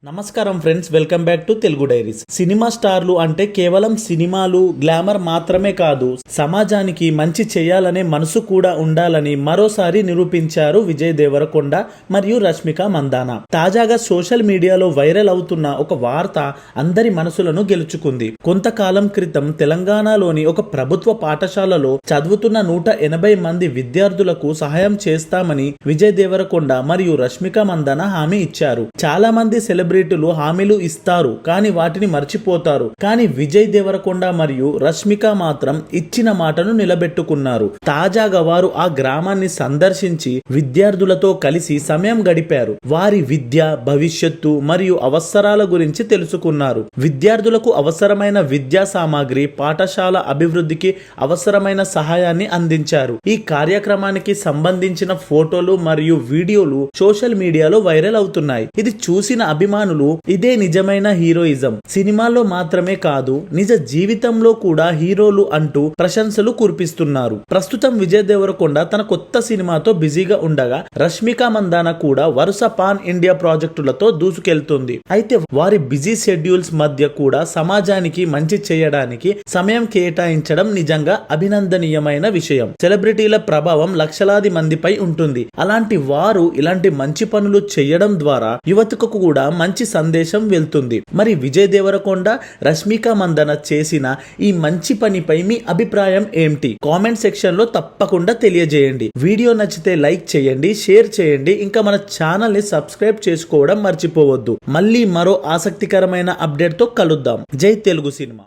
నమస్కారం friends, welcome back to Telugu diaries. Cinema స్టార్లు అంటే కేవలం సినిమాలు, గ్లామర్ మాత్రమే కాదు, సమాజానికి మంచి చేయాలనే మనసు కూడా ఉండాలని మరోసారి నిరూపించారు విజయ్ దేవరకొండ మరియు రష్మిక మందాన. తాజాగా సోషల్ మీడియాలో వైరల్ అవుతున్న ఒక వార్త అందరి మనసులను గెలుచుకుంది. కొంతకాలం క్రితం తెలంగాణలోని ఒక ప్రభుత్వ పాఠశాలలో చదువుతున్న 180 మంది విద్యార్థులకు సహాయం చేస్తామని విజయ్ దేవరకొండ మరియు రష్మిక మందాన హామీ ఇచ్చారు. చాలా మంది సెలబ్రిటీలు హామీలు ఇస్తారు, కానీ వాటిని మర్చిపోతారు. కానీ విజయ్ దేవరకొండ మరియు రష్మిక మాత్రం ఇచ్చిన మాటను నిలబెట్టుకున్నారు. తాజాగా వారు ఆ గ్రామాన్ని సందర్శించి విద్యార్థులతో కలిసి సమయం గడిపారు. వారి విద్య, భవిష్యత్తు మరియు అవసరాల గురించి తెలుసుకున్నారు. విద్యార్థులకు అవసరమైన విద్యా సామాగ్రి, పాఠశాల అభివృద్ధికి అవసరమైన సహాయాన్ని అందించారు. ఈ కార్యక్రమానికి సంబంధించిన ఫోటోలు మరియు వీడియోలు సోషల్ మీడియాలో వైరల్ అవుతున్నాయి. ఇది చూసిన అభిమానులు ఇదే నిజమైన హీరోయిజం, సినిమాలో మాత్రమే కాదు నిజ జీవితంలో కూడా హీరోలు అంటూ ప్రశంసలు కురిపిస్తున్నారు. ప్రస్తుతం విజయ్ దేవరకొండ తన కొత్త సినిమాతో బిజీగా ఉండగా రష్మిక మందాన కూడా వరుస పాన్ ఇండియా ప్రాజెక్టులతో దూసుకెళ్తుంది. అయితే వారి బిజీ షెడ్యూల్స్ మధ్య కూడా సమాజానికి మంచి చేయడానికి సమయం కేటాయించడం నిజంగా అభినందనీయమైన విషయం. సెలబ్రిటీల ప్రభావం లక్షలాది మందిపై ఉంటుంది. అలాంటి వారు ఇలాంటి మంచి పనులు చేయడం ద్వారా యువతకు కూడా మంచి సందేశం వెళ్తుంది. మరి విజయ్ దేవరకొండ, రష్మిక మందాన చేసిన ఈ మంచి పనిపై మీ అభిప్రాయం ఏంటి? కామెంట్ సెక్షన్ లో తప్పకుండా తెలియజేయండి. వీడియో నచ్చితే లైక్ చేయండి, షేర్ చేయండి. ఇంకా మన ఛానల్ ని సబ్స్క్రైబ్ చేసుకోవడం మర్చిపోవద్దు. మళ్ళీ మరో ఆసక్తికరమైన అప్డేట్ తో కలుద్దాం. జై తెలుగు సినిమా.